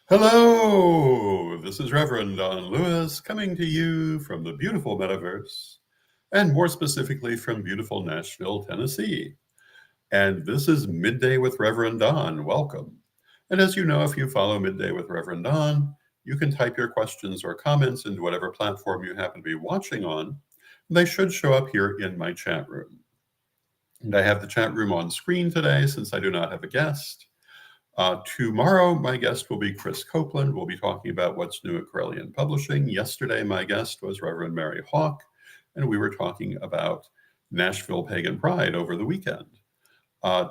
Hello, this is Reverend Don Lewis coming to you from the beautiful metaverse, and more specifically from beautiful Nashville, Tennessee. And this is Midday with Reverend Don. Welcome. And as you know, if you follow Midday with Reverend Don, you can type your questions or comments into whatever platform you happen to be watching on. They should show up here in my chat room. And I have the chat room on screen today since I do not have a guest. Tomorrow, my guest will be Chris Copeland. We'll be talking about what's new at Corellian Publishing. Yesterday, my guest was Reverend Mary Hawk, and we were talking about Nashville Pagan Pride over the weekend.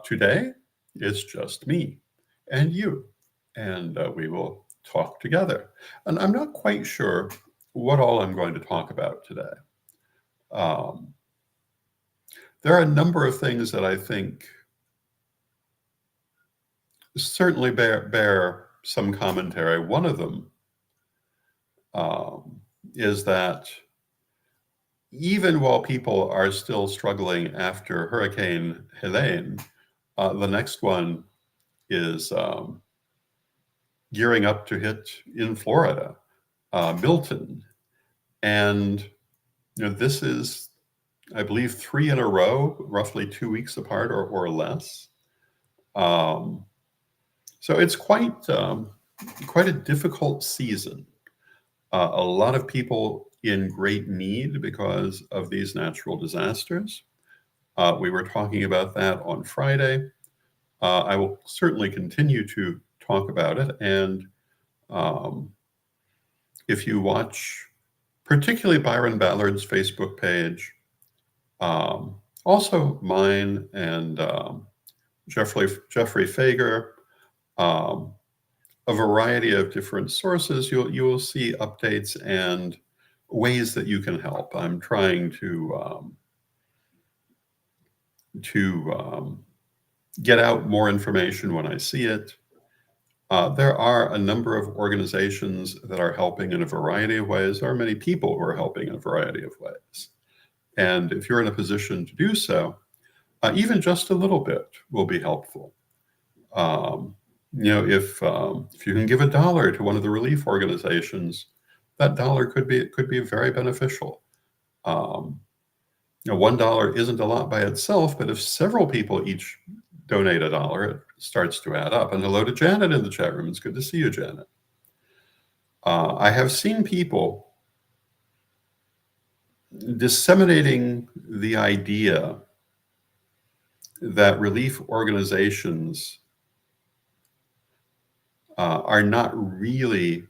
Today, it's just me and you, and we will talk together. And I'm not quite sure what all I'm going to talk about today. Um, there are a number of things that I think certainly bear some commentary. One of them is that even while people are still struggling after Hurricane Helene, the next one is gearing up to hit in Florida, Milton. And this is, I believe, 3 in a row, roughly 2 weeks apart or less. So it's quite a difficult season. A lot of people in great need because of these natural disasters. We were talking about that on Friday. I will certainly continue to talk about it. And if you watch, particularly Byron Ballard's Facebook page, also mine and Jeffrey Fager, a variety of different sources, you will see updates and ways that you can help. I'm trying to get out more information when I see it. There are a number of organizations that are helping in a variety of ways. There are many people who are helping in a variety of ways. And if you're in a position to do so, even just a little bit will be helpful. If you can give $1 to one of the relief organizations, that dollar could be very beneficial. $1 isn't a lot by itself, but if several people each donate $1, it starts to add up. And hello to Janet in the chat room. It's good to see you, Janet. I have seen people disseminating the idea that relief organizations are not really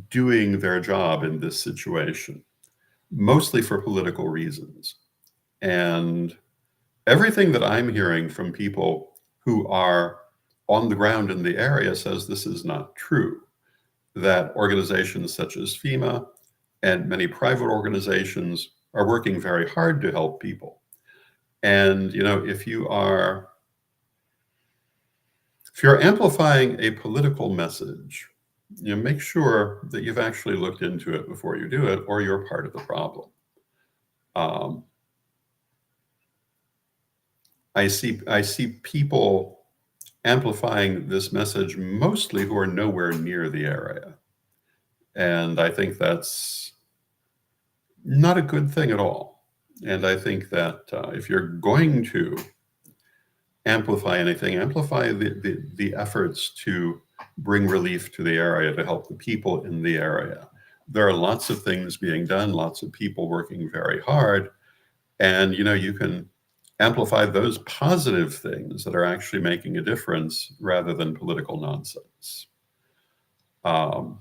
doing their job in this situation, mostly for political reasons. And everything that I'm hearing from people who are on the ground in the area says this is not true, that organizations such as FEMA and many private organizations are working very hard to help people. And, if you're amplifying a political message, make sure that you've actually looked into it before you do it, or you're part of the problem. I see people amplifying this message mostly who are nowhere near the area. And I think that's not a good thing at all. And I think that if you're going to amplify anything, amplify the efforts to bring relief to the area, to help the people in the area. There are lots of things being done, lots of people working very hard. And, you can amplify those positive things that are actually making a difference rather than political nonsense. I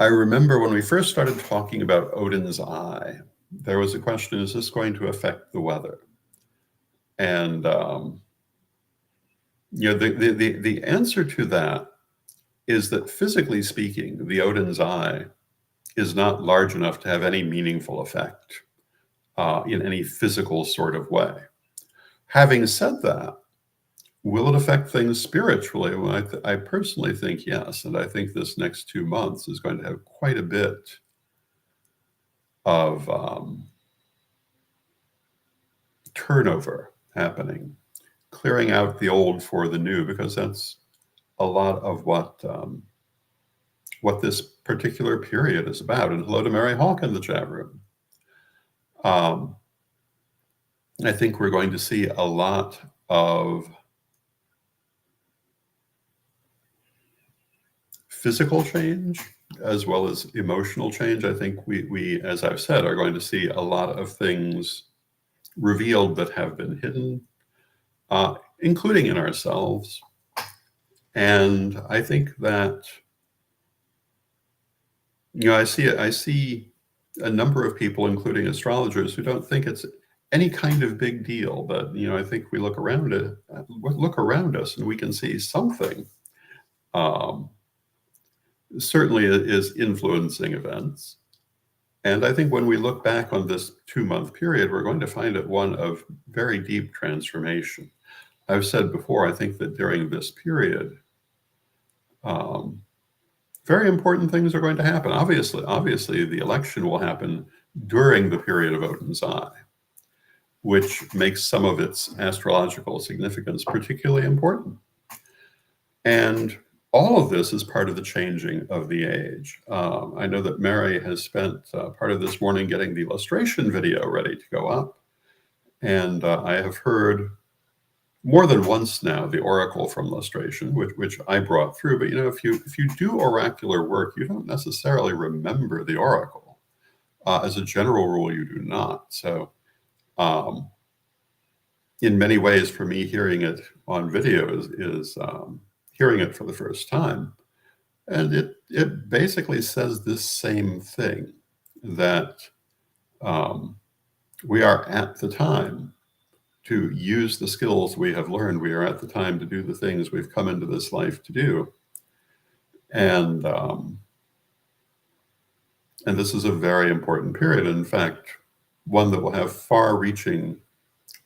remember when we first started talking about Odin's Eye, there was a question, is this going to affect the weather? And the answer to that is that physically speaking, the Odin's Eye is not large enough to have any meaningful effect in any physical sort of way. Having said that, will it affect things spiritually? Well, I personally think yes. And I think this next 2 months is going to have quite a bit of turnover happening, clearing out the old for the new, because that's a lot of what this particular period is about. And hello to Mary Hawk in the chat room. I think we're going to see a lot of physical change as well as emotional change. I think we, as I've said, are going to see a lot of things revealed that have been hidden, including in ourselves. And I think that, I see a number of people, including astrologers, who don't think it's any kind of big deal. But I think we look around us and we can see something certainly is influencing events. And I think when we look back on this 2-month period, we're going to find it one of very deep transformation. I've said before, I think that during this period, very important things are going to happen. Obviously, the election will happen during the period of Odin's Eye, which makes some of its astrological significance particularly important. And all of this is part of the changing of the age. I know that Mary has spent part of this morning getting the illustration video ready to go up. And I have heard more than once now the oracle from illustration, which I brought through. But if you do oracular work, you don't necessarily remember the oracle. As a general rule, you do not. So in many ways, for me, hearing it on video is hearing it for the first time. And it basically says this same thing, that we are at the time to use the skills we have learned. We are at the time to do the things we've come into this life to do. And this is a very important period. In fact, one that will have far-reaching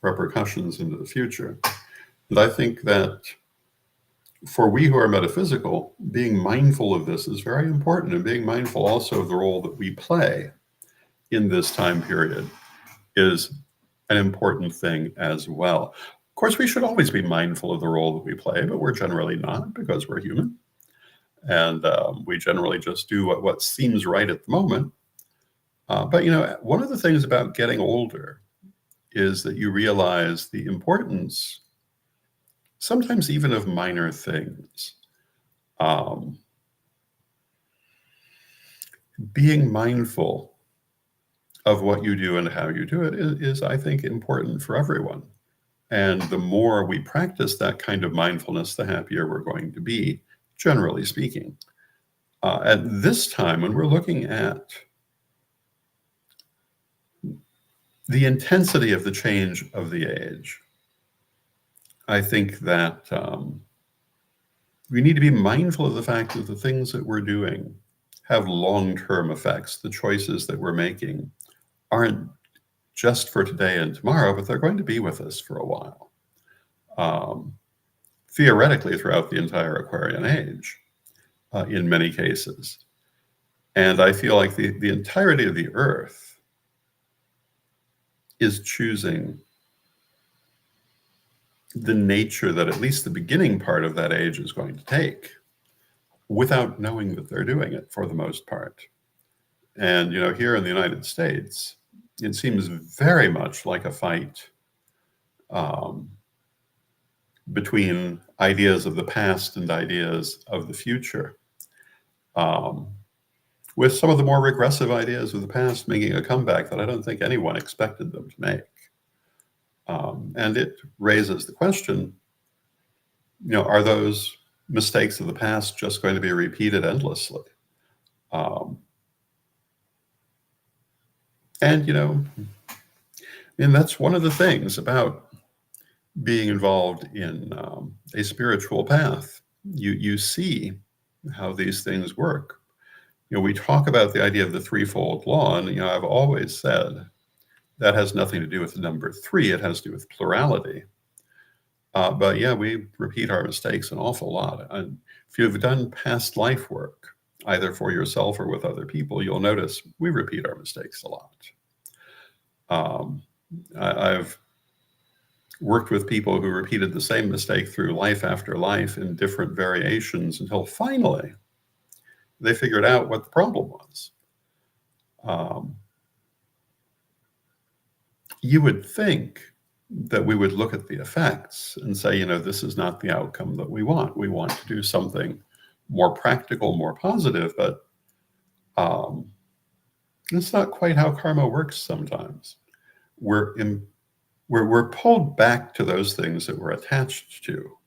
repercussions into the future. And I think that for we who are metaphysical, being mindful of this is very important, and being mindful also of the role that we play in this time period is an important thing as well. Of course, we should always be mindful of the role that we play, but we're generally not, because we're human. And we generally just do what seems right at the moment. But one of the things about getting older is that you realize the importance, sometimes even of minor things. Being mindful of what you do and how you do it is, I think, important for everyone. And the more we practice that kind of mindfulness, the happier we're going to be, generally speaking. At this time, when we're looking at the intensity of the change of the age, I think that we need to be mindful of the fact that the things that we're doing have long-term effects. The choices that we're making aren't just for today and tomorrow, but they're going to be with us for a while. Theoretically, throughout the entire Aquarian age, in many cases. And I feel like the entirety of the Earth is choosing the nature that at least the beginning part of that age is going to take, without knowing that they're doing it for the most part. And here in the United States, it seems very much like a fight between ideas of the past and ideas of the future, with some of the more regressive ideas of the past making a comeback that I don't think anyone expected them to make. And it raises the question, are those mistakes of the past just going to be repeated endlessly? And that's one of the things about being involved in a spiritual path. You see how these things work. We talk about the idea of the threefold law, and I've always said that has nothing to do with the number 3. It has to do with plurality. But yeah, we repeat our mistakes an awful lot. And if you've done past life work, either for yourself or with other people, you'll notice we repeat our mistakes a lot. I've worked with people who repeated the same mistake through life after life in different variations until finally they figured out what the problem was. Um, you would think that we would look at the effects and say, this is not the outcome that we want. We want to do something more practical, more positive, but it's not quite how karma works sometimes. We're pulled back to those things that we're attached to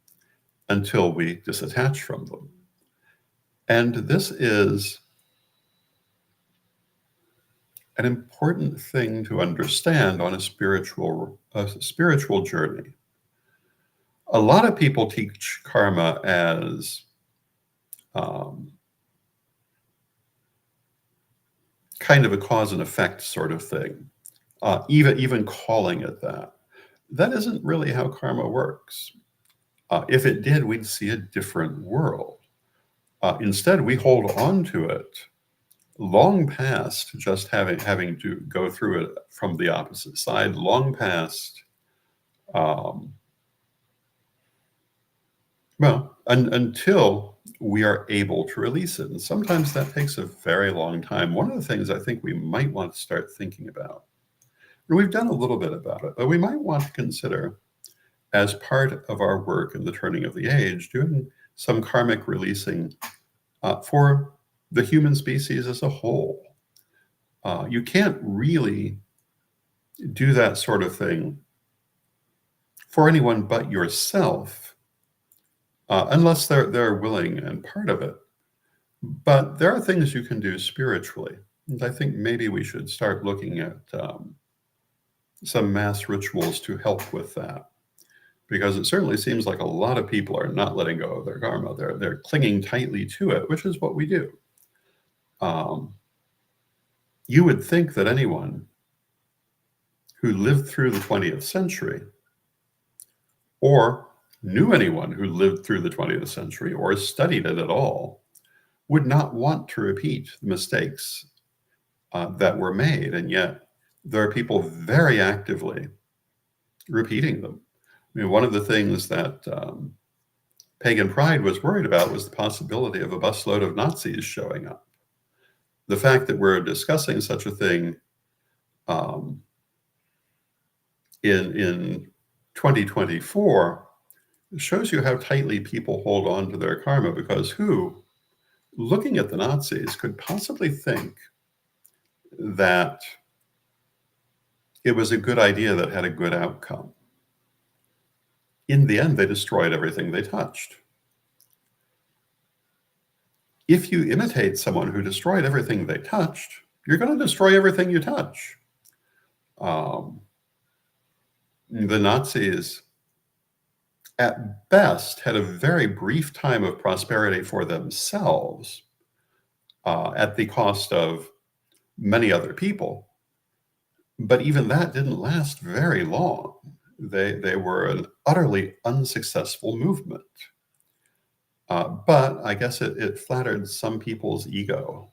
until we disattach from them. And this is an important thing to understand on a spiritual journey. A lot of people teach karma as kind of a cause and effect sort of thing, even calling it that. That isn't really how karma works. If it did, we'd see a different world. Instead, we hold on to it long past just having to go through it from the opposite side, long past, until we are able to release it. And sometimes that takes a very long time. One of the things I think we might want to start thinking about, and we've done a little bit about it, but we might want to consider, as part of our work in the turning of the age, doing some karmic releasing for the human species as a whole. You can't really do that sort of thing for anyone but yourself, unless they're willing and part of it. But there are things you can do spiritually. And I think maybe we should start looking at some mass rituals to help with that. Because it certainly seems like a lot of people are not letting go of their karma. They're clinging tightly to it, which is what we do. You would think that anyone who lived through the 20th century, or knew anyone who lived through the 20th century, or studied it at all, would not want to repeat the mistakes that were made. And yet there are people very actively repeating them. I mean, one of the things that Pagan Pride was worried about was the possibility of a busload of Nazis showing up. The fact that we're discussing such a thing in 2024 shows you how tightly people hold on to their karma, because who, looking at the Nazis, could possibly think that it was a good idea that had a good outcome? In the end, they destroyed everything they touched. If you imitate someone who destroyed everything they touched, you're going to destroy everything you touch. The Nazis, at best, had a very brief time of prosperity for themselves at the cost of many other people. But even that didn't last very long. They were an utterly unsuccessful movement. But I guess it flattered some people's ego.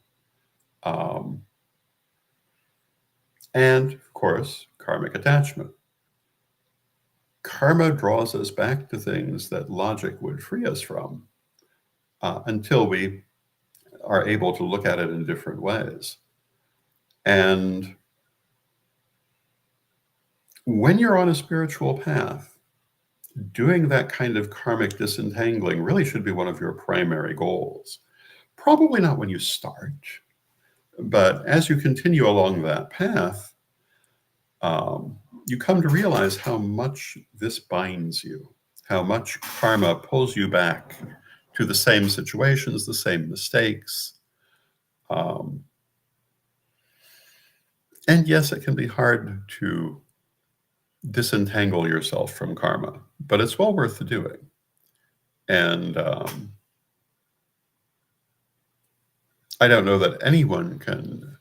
And of course, karmic attachment. Karma draws us back to things that logic would free us from, until we are able to look at it in different ways. And when you're on a spiritual path, doing that kind of karmic disentangling really should be one of your primary goals. Probably not when you start, but as you continue along that path, you come to realize how much this binds you, how much karma pulls you back to the same situations, the same mistakes. And yes, it can be hard to disentangle yourself from karma, but it's well worth the doing. And I don't know that anyone can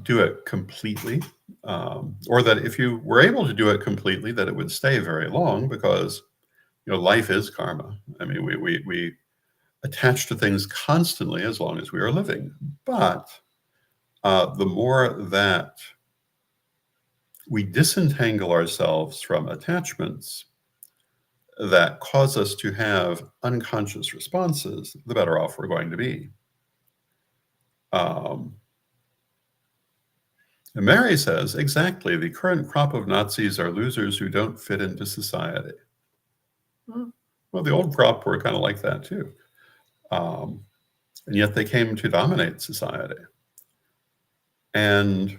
do it completely, or that if you were able to do it completely, that it would stay very long, because life is karma. I mean, we attach to things constantly as long as we are living. But the more that we disentangle ourselves from attachments that cause us to have unconscious responses, the better off we're going to be. And Mary says, exactly, the current crop of Nazis are losers who don't fit into society. Well, the old crop were kind of like that too. And yet they came to dominate society. And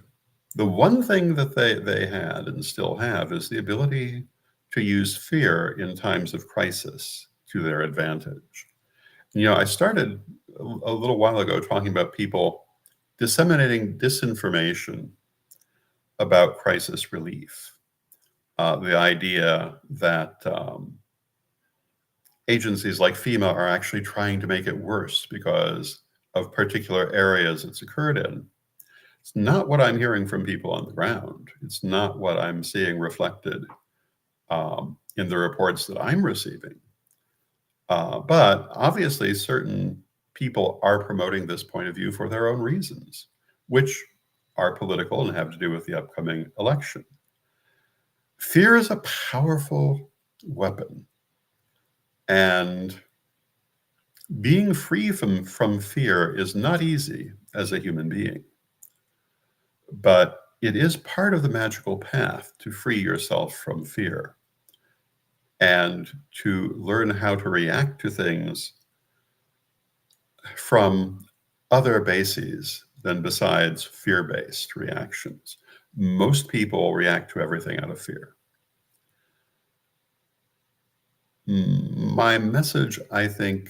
the one thing that they had and still have is the ability to use fear in times of crisis to their advantage. I started a little while ago talking about people disseminating disinformation about crisis relief. The idea that agencies like FEMA are actually trying to make it worse because of particular areas it's occurred in. It's not what I'm hearing from people on the ground. It's not what I'm seeing reflected in the reports that I'm receiving. But obviously, certain people are promoting this point of view for their own reasons, which are political and have to do with the upcoming election. Fear is a powerful weapon. And being free from fear is not easy as a human being. But it is part of the magical path to free yourself from fear and to learn how to react to things from other bases than besides fear-based reactions. Most people react to everything out of fear. My message, I think,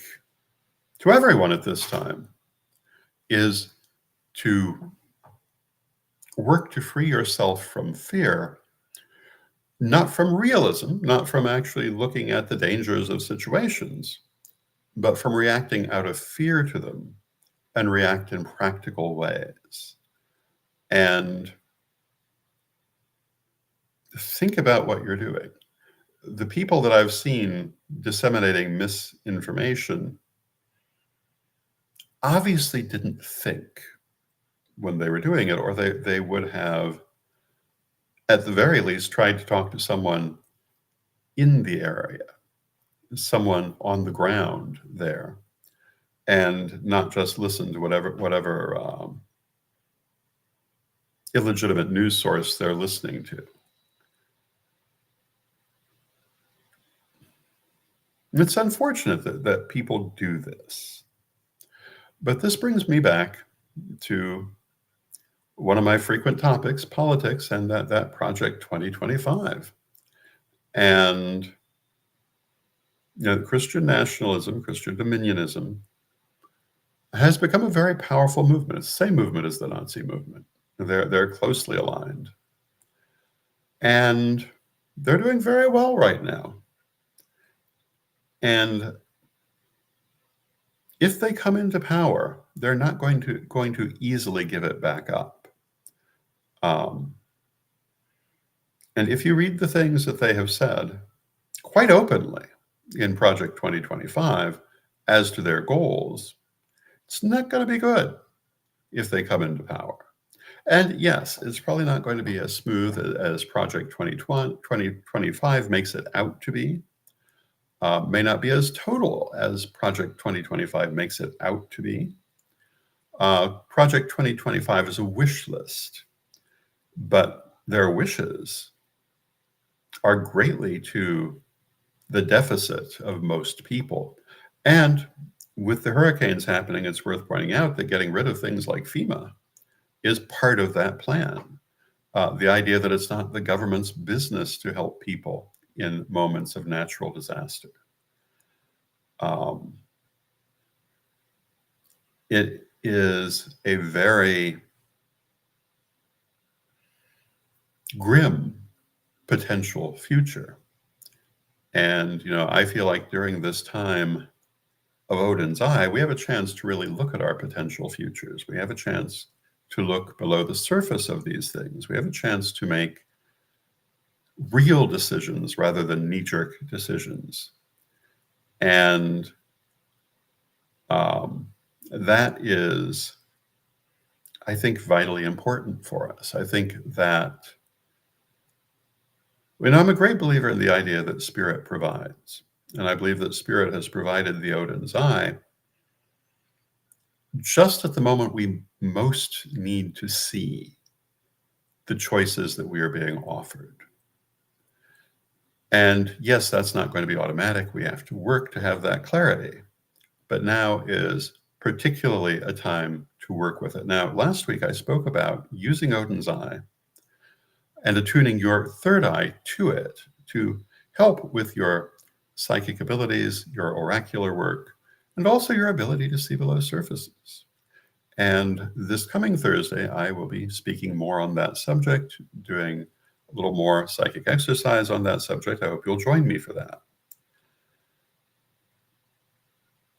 to everyone at this time is to work to free yourself from fear, not from realism, not from actually looking at the dangers of situations, but from reacting out of fear to them and react in practical ways. And think about what you're doing. The people that I've seen disseminating misinformation obviously didn't think when they were doing it, or they would have, at the very least, tried to talk to someone in the area, someone on the ground there, and not just listen to whatever illegitimate news source they're listening to. It's unfortunate that people do this. But this brings me back to one of my frequent topics, politics, and that Project 2025. And Christian nationalism, Christian dominionism, has become a very powerful movement. It's the same movement as the Nazi movement. They're closely aligned. And they're doing very well right now. And if they come into power, they're not going to easily give it back up. And if you read the things that they have said quite openly in Project 2025 as to their goals, it's not going to be good if they come into power. And yes, it's probably not going to be as smooth as Project 2025 makes it out to be. May not be as total as Project 2025 makes it out to be. Project 2025 is a wish list, but their wishes are greatly to the deficit of most people. And with the hurricanes happening, it's worth pointing out that getting rid of things like FEMA is part of that plan. The idea that it's not the government's business to help people in moments of natural disaster. It is a very grim potential future. And, I feel like during this time of Odin's Eye, we have a chance to really look at our potential futures. We have a chance to look below the surface of these things. We have a chance to make real decisions rather than knee-jerk decisions. And that is, I think, vitally important for us. I think that Well, I'm a great believer in the idea that spirit provides. And I believe that spirit has provided the Odin's Eye just at the moment we most need to see the choices that we are being offered. And yes, that's not going to be automatic. We have to work to have that clarity. But now is particularly a time to work with it. Now, last week I spoke about using Odin's Eye and attuning your third eye to it to help with your psychic abilities, your oracular work, and also your ability to see below surfaces. And this coming Thursday, I will be speaking more on that subject, doing a little more psychic exercise on that subject. I hope you'll join me for that.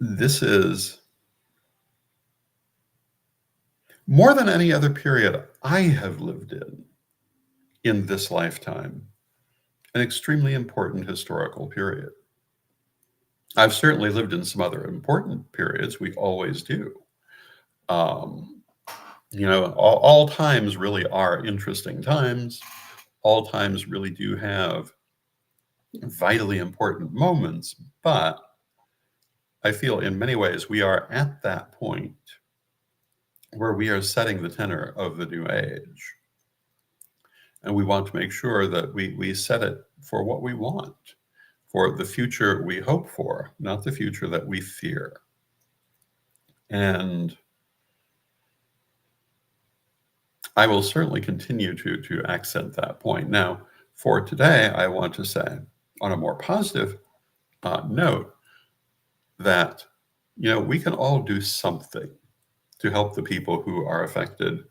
This is, more than any other period I have lived in this lifetime, an extremely important historical period. I've certainly lived in some other important periods. We always do. Um, all times really are interesting times. All times really do have vitally important moments, but I feel in many ways we are at that point where we are setting the tenor of the new age. And we want to make sure that we set it for what we want, for the future we hope for, not the future that we fear. And I will certainly continue to accent that point. Now, for today, I want to say, on a more positive note, that we can all do something to help the people who are affected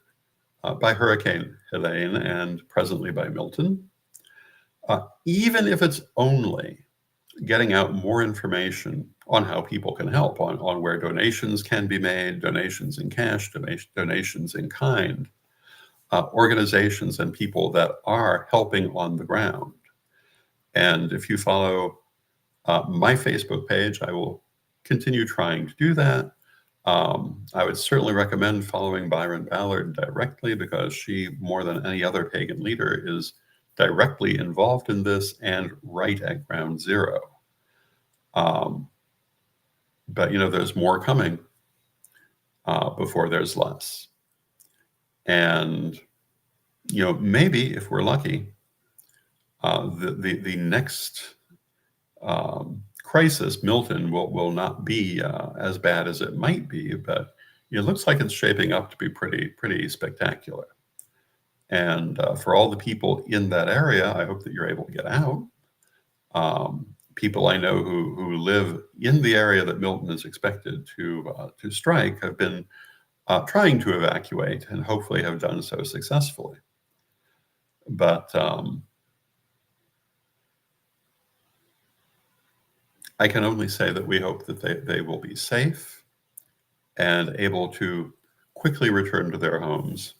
by Hurricane Helene and presently by Milton, even if it's only getting out more information on how people can help, on where donations can be made, donations in cash, donations in kind, organizations and people that are helping on the ground. And if you follow my Facebook page, I will continue trying to do that. I would certainly recommend following Byron Ballard directly, because she, more than any other pagan leader, is directly involved in this and right at ground zero. But there's more coming before there's less. And maybe if we're lucky, the next crisis, Milton, will not be as bad as it might be, but it looks like it's shaping up to be pretty spectacular. And for all the people in that area, I hope that you're able to get out. People I know who live in the area that Milton is expected to strike have been trying to evacuate, and hopefully have done so successfully. But I can only say that we hope that they will be safe and able to quickly return to their homes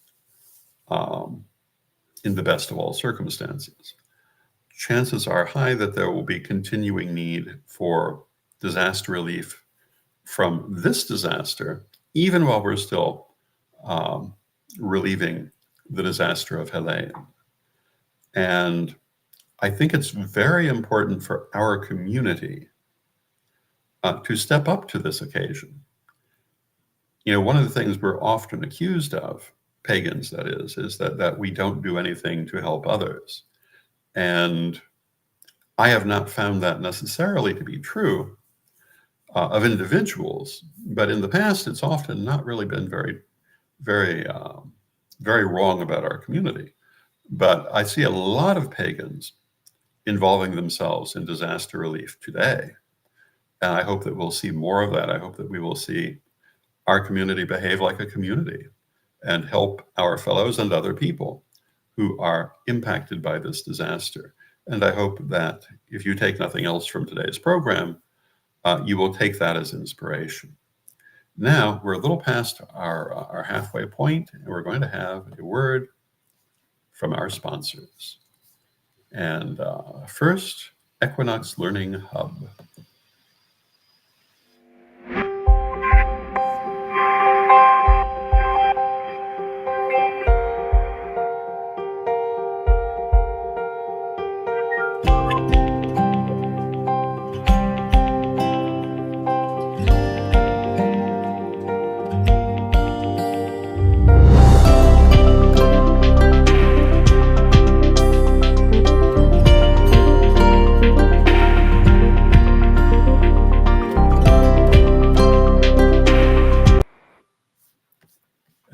in the best of all circumstances. Chances are high that there will be continuing need for disaster relief from this disaster, even while we're still relieving the disaster of Helene. And I think it's very important for our community to step up to this occasion. One of the things we're often accused of, pagans that is that we don't do anything to help others. And I have not found that necessarily to be true of individuals, but in the past, it's often not really been very wrong about our community. But I see a lot of pagans involving themselves in disaster relief today. And I hope that we'll see more of that. I hope that we will see our community behave like a community and help our fellows and other people who are impacted by this disaster. And I hope that if you take nothing else from today's program, you will take that as inspiration. Now, we're a little past our halfway point, and we're going to have a word from our sponsors. And first, Equinox Learning Hub.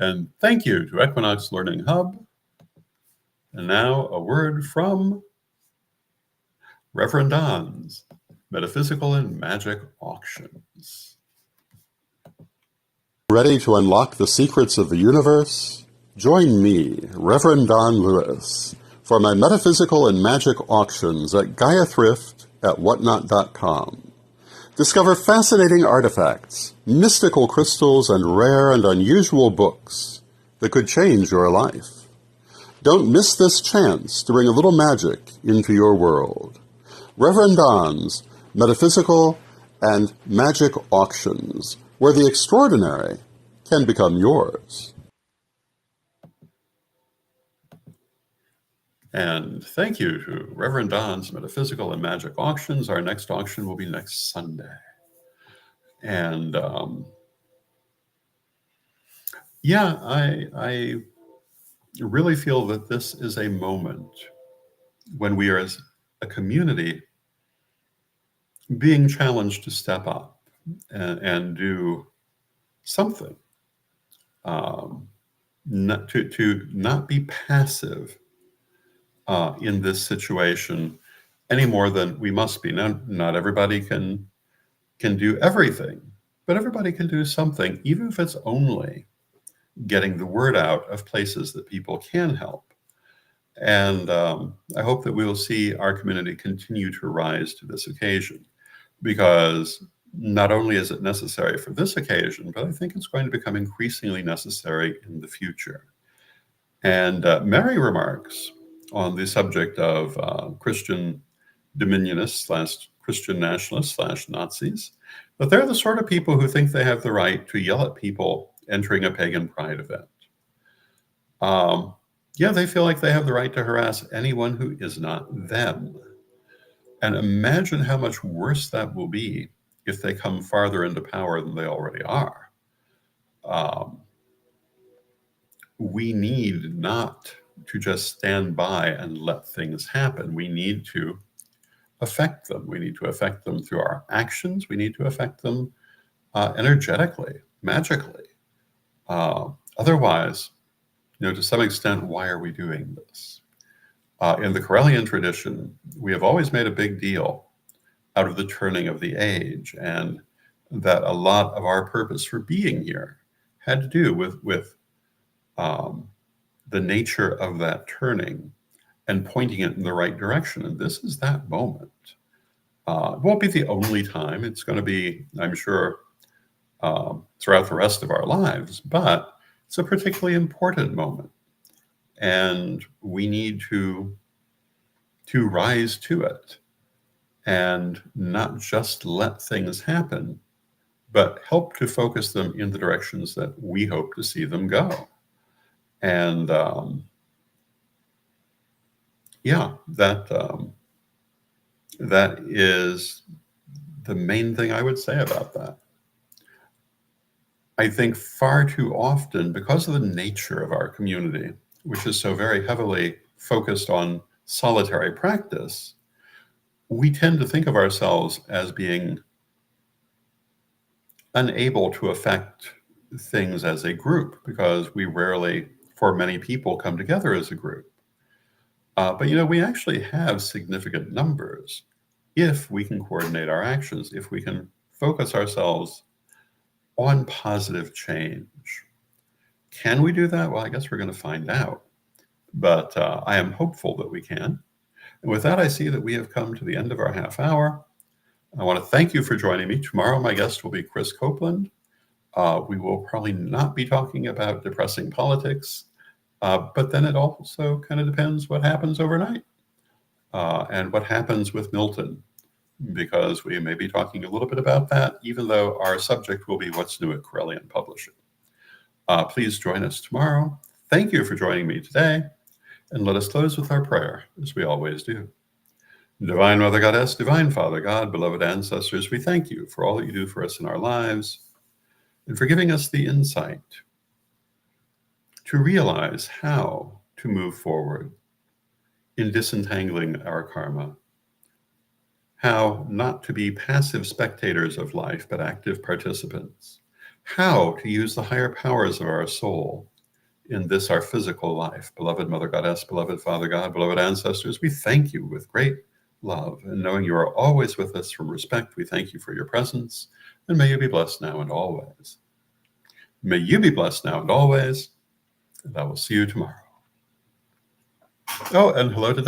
And thank you to Equinox Learning Hub. And now a word from Rev Don's Metaphysical and Magic Auctions. Ready to unlock the secrets of the universe? Join me, Rev Don Lewis, for my metaphysical and magic auctions at Gaia Thrift at whatnot.com. Discover fascinating artifacts, mystical crystals, and rare and unusual books that could change your life. Don't miss this chance to bring a little magic into your world. Rev Don's Metaphysical and Magic Auctions, where the extraordinary can become yours. And thank you to Rev Don's Metaphysical and Magic Auctions. Our next auction will be next Sunday. And I really feel that this is a moment when we are, as a community, being challenged to step up and do something, to not be passive in this situation any more than we must be. Now, not everybody can do everything, but everybody can do something, even if it's only getting the word out of places that people can help. And I hope that we will see our community continue to rise to this occasion, because not only is it necessary for this occasion, but I think it's going to become increasingly necessary in the future. And Mary remarks on the subject of Christian dominionists / Christian nationalists / Nazis, but they're the sort of people who think they have the right to yell at people entering a pagan pride event. They feel like they have the right to harass anyone who is not them. And imagine how much worse that will be if they come farther into power than they already are. We need not to just stand by and let things happen. We need to affect them. We need to affect them through our actions. We need to affect them energetically, magically. Otherwise, to some extent, why are we doing this? In the Correllian tradition, we have always made a big deal out of the turning of the age, and that a lot of our purpose for being here had to do with the nature of that turning and pointing it in the right direction. And this is that moment. It won't be the only time. It's going to be, I'm sure, throughout the rest of our lives, but it's a particularly important moment. And we need to rise to it and not just let things happen, but help to focus them in the directions that we hope to see them go. And that is the main thing I would say about that. I think far too often, because of the nature of our community, which is so very heavily focused on solitary practice, we tend to think of ourselves as being unable to affect things as a group, because we rarely, for many people, come together as a group. But we actually have significant numbers if we can coordinate our actions, if we can focus ourselves on positive change. Can we do that? Well, I guess we're going to find out. But I am hopeful that we can. And with that, I see that we have come to the end of our half hour. I want to thank you for joining me. Tomorrow, my guest will be Chris Copeland. We will probably not be talking about depressing politics, but then it also kind of depends what happens overnight and what happens with Milton, because we may be talking a little bit about that, even though our subject will be what's new at Correllian Publishing. Please join us tomorrow. Thank you for joining me today. And let us close with our prayer, as we always do. Divine Mother Goddess, Divine Father God, beloved ancestors, we thank you for all that you do for us in our lives and for giving us the insight to realize how to move forward in disentangling our karma, how not to be passive spectators of life, but active participants, how to use the higher powers of our soul in this, our physical life. Beloved Mother Goddess, beloved Father God, beloved ancestors, we thank you with great love. And knowing you are always with us from respect, we thank you for your presence. And may you be blessed now and always. May you be blessed now and always. And I will see you tomorrow. Oh, and hello to